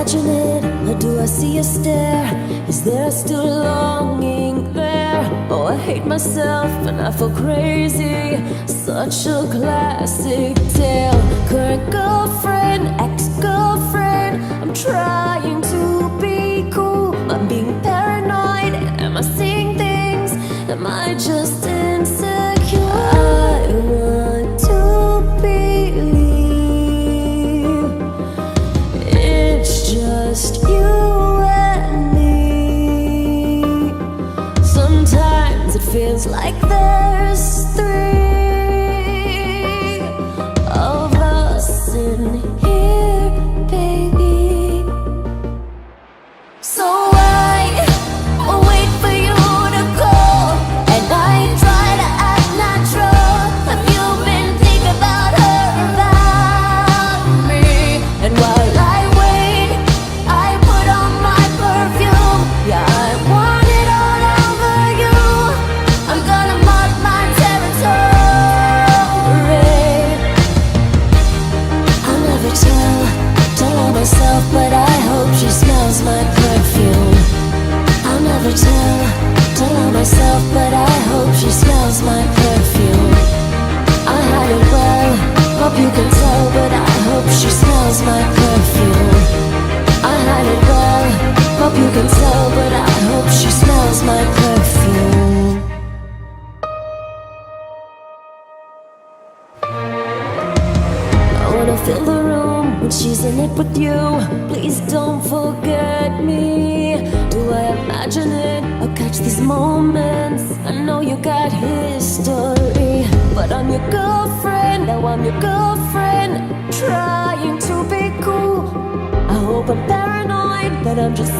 imagine it, or do I see a stare? Is there still longing there? Oh, I hate myself and I feel crazy. Such a classic tale. Current girlfriend, ex-girlfriend. I'm trying to be cool. I'm being paranoid. Am I seeing things? Am I just insecure? I want to believe it's just you and me. Sometimes it feels like there's three of us in here, baby. So I wait for you to call, and I try to act natural. Have you been thinking about her, about me? And while I wait, I put on my perfume. Yeah, I want it all over you. I'm gonna mark my territory. I'll never tell on myself, but I hope she smells my perfume. I'll never tell on myself, but I hope she smells my perfume. I hide it well, hope you can tell, but I hope she smells my perfume. I hide it well, hope you can tell, but I hope she smells my perfume. I wanna fill the room when she's in it with you. Please don't forget me. Do I imagine it or catch these moments? I know you got history, but I'm your girlfriend. Now I'm your girlfriend, trying to be cool. I hope I'm paranoid, but I'm just